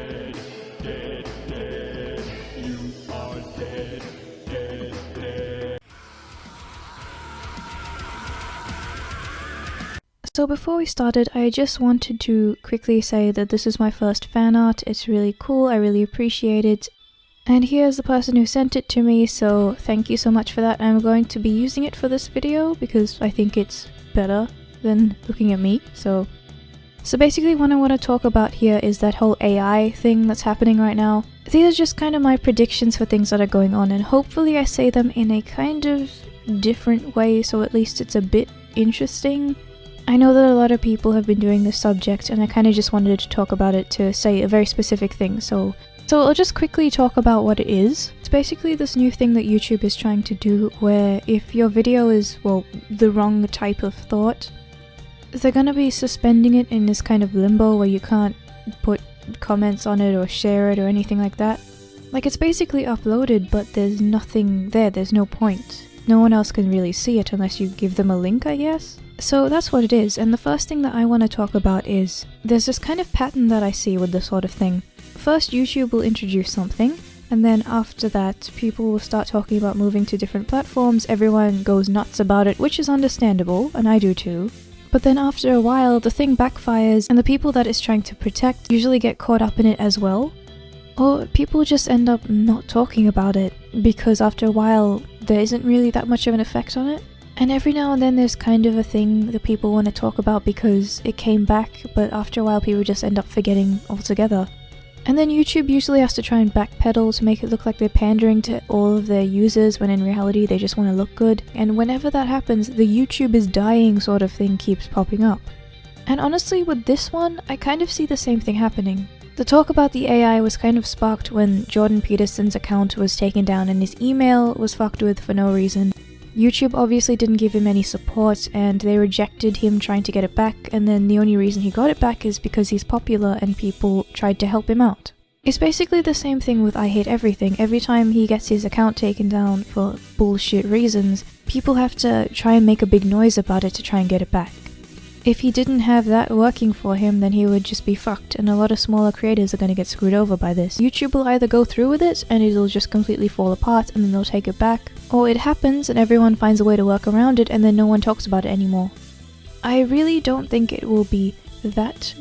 dead, dead, dead. You are dead, dead, dead. So before we started, I just wanted to quickly say that this is my first fan art. It's really cool, I really appreciate it. And here's the person who sent it to me, so thank you so much for that. I'm going to be using it for this video because I think it's better than looking at me, so basically what I want to talk about here is that whole AI thing that's happening right now. These are just kind of my predictions for things that are going on, and hopefully I say them in a kind of different way, so at least it's a bit interesting. I know that a lot of people have been doing this subject, and I kind of just wanted to talk about it to say a very specific thing, so I'll just quickly talk about what it is. It's basically this new thing that YouTube is trying to do where if your video is, well, the wrong type of thought, they're gonna be suspending it in this kind of limbo where you can't put comments on it or share it or anything like that. Like, it's basically uploaded, but there's nothing there, there's no point. No one else can really see it unless you give them a link, I guess? So that's what it is, and the first thing that I want to talk about is there's this kind of pattern that I see with this sort of thing. First, YouTube will introduce something, and then after that, people will start talking about moving to different platforms, everyone goes nuts about it, which is understandable, and I do too. But then after a while, the thing backfires, and the people that it's trying to protect usually get caught up in it as well. Or people just end up not talking about it, because after a while, there isn't really that much of an effect on it. And every now and then there's kind of a thing that people want to talk about because it came back, but after a while people just end up forgetting altogether. And then YouTube usually has to try and backpedal to make it look like they're pandering to all of their users when in reality they just want to look good. And whenever that happens, the YouTube is dying sort of thing keeps popping up. And honestly, with this one, I kind of see the same thing happening. The talk about the AI was kind of sparked when Jordan Peterson's account was taken down and his email was fucked with for no reason. YouTube obviously didn't give him any support and they rejected him trying to get it back, and then the only reason he got it back is because he's popular and people tried to help him out. It's basically the same thing with I Hate Everything. Every time he gets his account taken down for bullshit reasons, people have to try and make a big noise about it to try and get it back. If he didn't have that working for him, then he would just be fucked, and a lot of smaller creators are going to get screwed over by this. YouTube will either go through with it and it'll just completely fall apart and then they'll take it back, or it happens and everyone finds a way to work around it and then no one talks about it anymore. I really don't think it will be that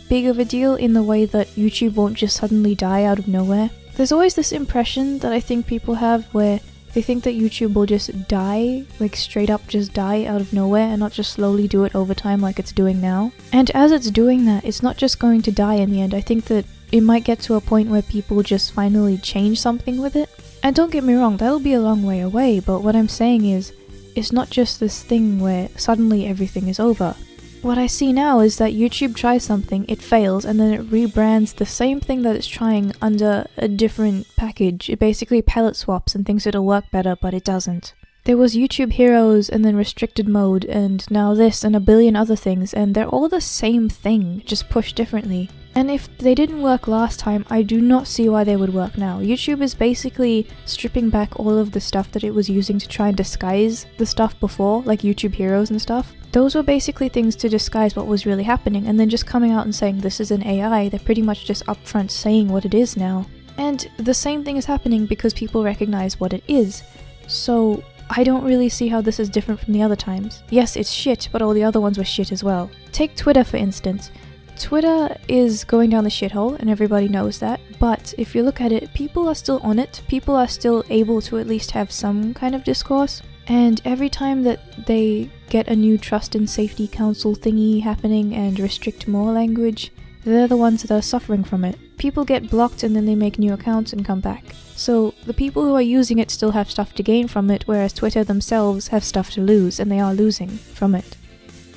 big of a deal in the way that YouTube won't just suddenly die out of nowhere. There's always this impression that I think people have where they think that YouTube will just die, like straight up just die out of nowhere and not just slowly do it over time like it's doing now. And as it's doing that, it's not just going to die in the end. I think that it might get to a point where people just finally change something with it. And don't get me wrong, that'll be a long way away, but what I'm saying is, it's not just this thing where suddenly everything is over. What I see now is that YouTube tries something, it fails, and then it rebrands the same thing that it's trying under a different package. It basically palette swaps and thinks it'll work better, but it doesn't. There was YouTube Heroes and then Restricted Mode, and now this and a billion other things, and they're all the same thing, just pushed differently. And if they didn't work last time, I do not see why they would work now. YouTube is basically stripping back all of the stuff that it was using to try and disguise the stuff before, like YouTube Heroes and stuff. Those were basically things to disguise what was really happening, and then just coming out and saying this is an AI, they're pretty much just upfront saying what it is now. And the same thing is happening because people recognize what it is. So I don't really see how this is different from the other times. Yes, it's shit, but all the other ones were shit as well. Take Twitter for instance. Twitter is going down the shithole and everybody knows that, but if you look at it, people are still on it, people are still able to at least have some kind of discourse, and every time that they get a new Trust and Safety Council thingy happening and restrict more language, they're the ones that are suffering from it. People get blocked and then they make new accounts and come back. So the people who are using it still have stuff to gain from it, whereas Twitter themselves have stuff to lose, and they are losing from it.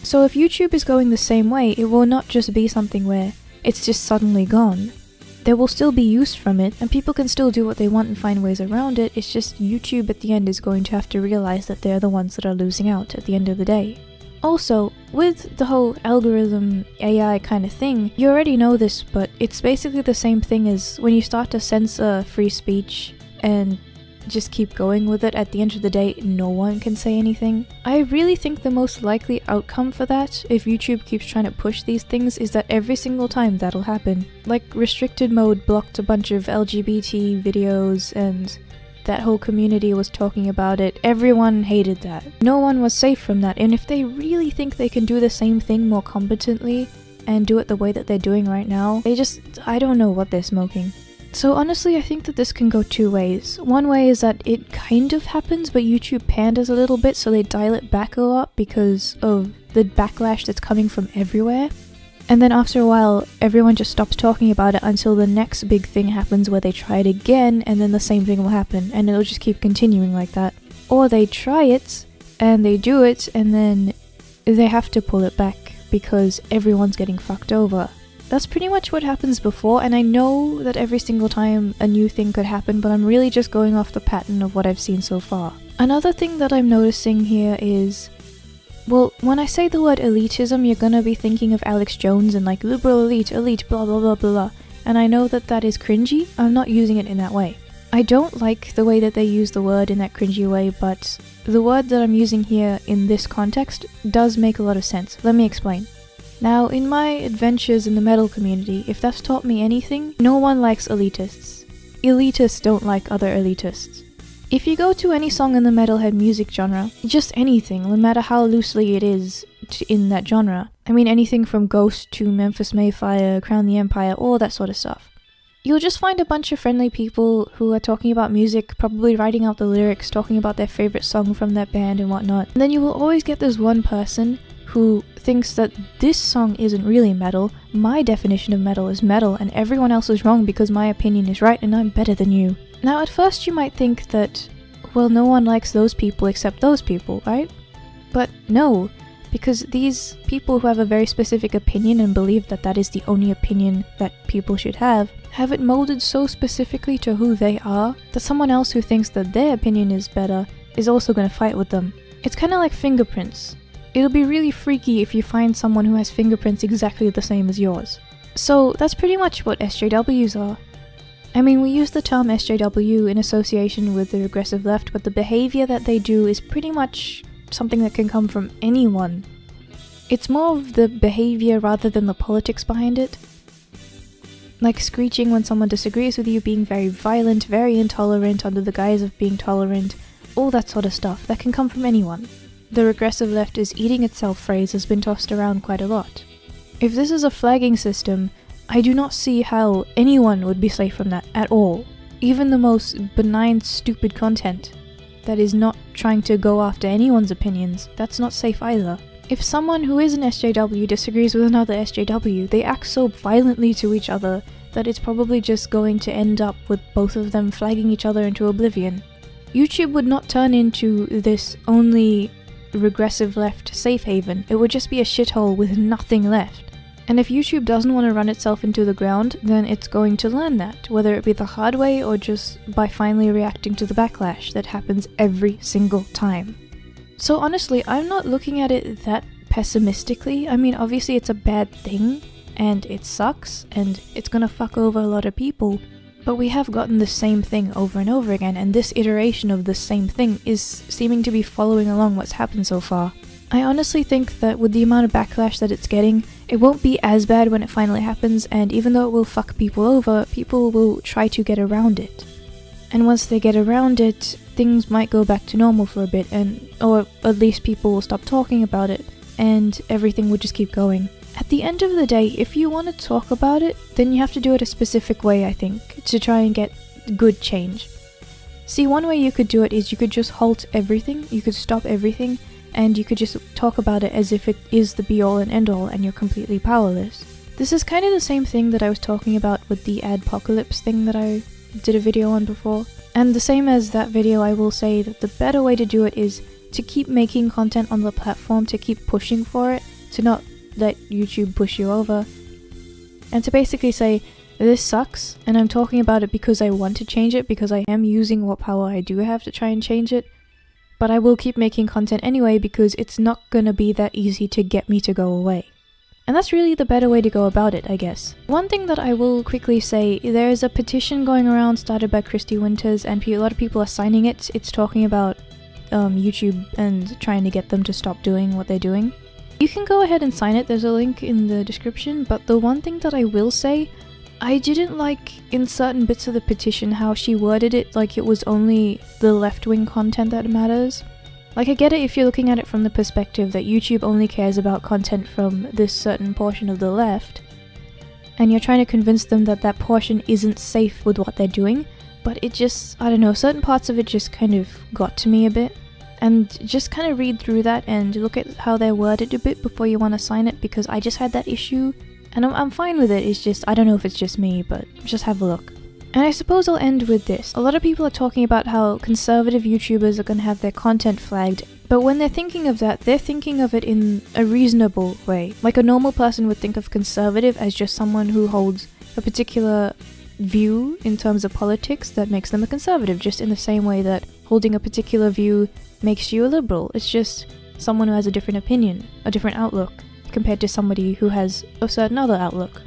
So if YouTube is going the same way, it will not just be something where it's just suddenly gone. There will still be use from it, and people can still do what they want and find ways around it. It's just YouTube at the end is going to have to realize that they're the ones that are losing out at the end of the day. Also, with the whole algorithm AI kind of thing, you already know this, but it's basically the same thing as when you start to censor free speech and just keep going with it, at the end of the day, no one can say anything. I really think the most likely outcome for that, if YouTube keeps trying to push these things, is that every single time that'll happen. Like, restricted mode blocked a bunch of LGBT videos, and that whole community was talking about it. Everyone hated that. No one was safe from that, and if they really think they can do the same thing more competently, and do it the way that they're doing right now, I don't know what they're smoking. So honestly, I think that this can go two ways. One way is that it kind of happens, but YouTube panders a little bit, so they dial it back a lot because of the backlash that's coming from everywhere. And then after a while, everyone just stops talking about it until the next big thing happens where they try it again, and then the same thing will happen, and it'll just keep continuing like that. Or they try it, and they do it, and then they have to pull it back because everyone's getting fucked over. That's pretty much what happens before, and I know that every single time a new thing could happen, but I'm really just going off the pattern of what I've seen so far. Another thing that I'm noticing here is, well, when I say the word elitism, you're gonna be thinking of Alex Jones and like liberal elite, blah blah blah blah, and I know that that is cringy. I'm not using it in that way. I don't like the way that they use the word in that cringy way, but the word that I'm using here in this context does make a lot of sense. Let me explain. Now, in my adventures in the metal community, if that's taught me anything, no one likes elitists. Elitists don't like other elitists. If you go to any song in the metalhead music genre, just anything, no matter how loosely it is in that genre, I mean anything from Ghost to Memphis Mayfire, Crown the Empire, all that sort of stuff, you'll just find a bunch of friendly people who are talking about music, probably writing out the lyrics, talking about their favorite song from that band and whatnot. And then you will always get this one person who thinks that this song isn't really metal, my definition of metal is metal, and everyone else is wrong because my opinion is right and I'm better than you. Now at first you might think that, well, no one likes those people except those people, right? But no, because these people who have a very specific opinion and believe that that is the only opinion that people should have it molded so specifically to who they are that someone else who thinks that their opinion is better is also going to fight with them. It's kind of like fingerprints. It'll be really freaky if you find someone who has fingerprints exactly the same as yours. So that's pretty much what SJWs are. I mean, we use the term SJW in association with the regressive left, but the behavior that they do is pretty much something that can come from anyone. It's more of the behavior rather than the politics behind it. Like screeching when someone disagrees with you, being very violent, very intolerant under the guise of being tolerant, all that sort of stuff, that can come from anyone. The regressive left is eating itself phrase has been tossed around quite a lot. If this is a flagging system, I do not see how anyone would be safe from that at all. Even the most benign, stupid content that is not trying to go after anyone's opinions, that's not safe either. If someone who is an SJW disagrees with another SJW, they act so violently to each other that it's probably just going to end up with both of them flagging each other into oblivion. YouTube would not turn into this only regressive left safe haven, it would just be a shithole with nothing left. And if YouTube doesn't want to run itself into the ground, then it's going to learn that, whether it be the hard way or just by finally reacting to the backlash that happens every single time. So honestly, I'm not looking at it that pessimistically. I mean, obviously it's a bad thing, and it sucks, and it's gonna fuck over a lot of people, but we have gotten the same thing over and over again, and this iteration of the same thing is seeming to be following along what's happened so far. I honestly think that with the amount of backlash that it's getting, it won't be as bad when it finally happens, and even though it will fuck people over, people will try to get around it. And once they get around it, things might go back to normal for a bit, or at least people will stop talking about it, and everything will just keep going. At the end of the day, if you want to talk about it, then you have to do it a specific way, I think, to try and get good change. See, one way you could do it is you could just halt everything, you could stop everything, and you could just talk about it as if it is the be-all and end-all and you're completely powerless. This is kind of the same thing that I was talking about with the adpocalypse thing that I did a video on before. And the same as that video, I will say that the better way to do it is to keep making content on the platform, to keep pushing for it, to not let YouTube push you over, and to basically say, this sucks, and I'm talking about it because I want to change it, because I am using what power I do have to try and change it, but I will keep making content anyway because it's not gonna be that easy to get me to go away. And that's really the better way to go about it, I guess. One thing that I will quickly say, there is a petition going around started by Christy Winters, and a lot of people are signing it. It's talking about YouTube and trying to get them to stop doing what they're doing. You can go ahead and sign it, there's a link in the description, but the one thing that I will say, I didn't like in certain bits of the petition how she worded it like it was only the left-wing content that matters. Like, I get it if you're looking at it from the perspective that YouTube only cares about content from this certain portion of the left, and you're trying to convince them that that portion isn't safe with what they're doing, but it just, I don't know, certain parts of it just kind of got to me a bit. And just kind of read through that and look at how they're worded a bit before you want to sign it, because I just had that issue, and I'm fine with it, it's just, I don't know if it's just me, but just have a look. And I suppose I'll end with this. A lot of people are talking about how conservative YouTubers are going to have their content flagged, but when they're thinking of that, they're thinking of it in a reasonable way. Like a normal person would think of conservative as just someone who holds a particular view in terms of politics that makes them a conservative, just in the same way that holding a particular view makes you a liberal. It's just someone who has a different opinion, a different outlook, compared to somebody who has a certain other outlook.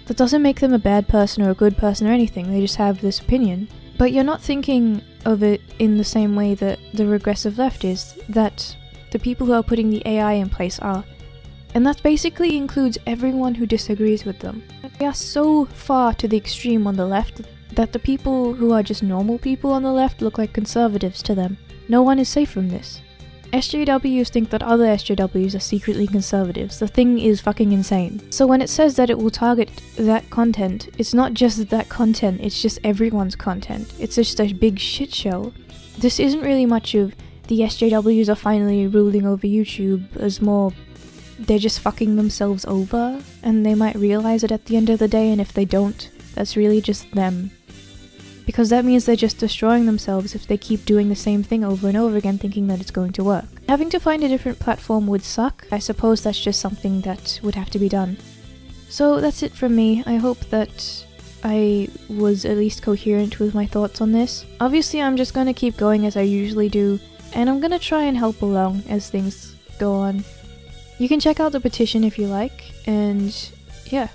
That doesn't make them a bad person or a good person or anything, they just have this opinion. But you're not thinking of it in the same way that the regressive left is, that the people who are putting the AI in place are. And that basically includes everyone who disagrees with them. They are so far to the extreme on the left that the people who are just normal people on the left look like conservatives to them. No one is safe from this. SJWs think that other SJWs are secretly conservatives. The thing is fucking insane. So when it says that it will target that content, it's not just that content, it's just everyone's content. It's just a big shit show. This isn't really much of the SJWs are finally ruling over YouTube, as more they're just fucking themselves over, and they might realize it at the end of the day, and if they don't, that's really just them. Because that means they're just destroying themselves if they keep doing the same thing over and over again thinking that it's going to work. Having to find a different platform would suck. I suppose that's just something that would have to be done. So that's it from me. I hope that I was at least coherent with my thoughts on this. Obviously I'm just gonna keep going as I usually do, and I'm gonna try and help along as things go on. You can check out the petition if you like, and yeah.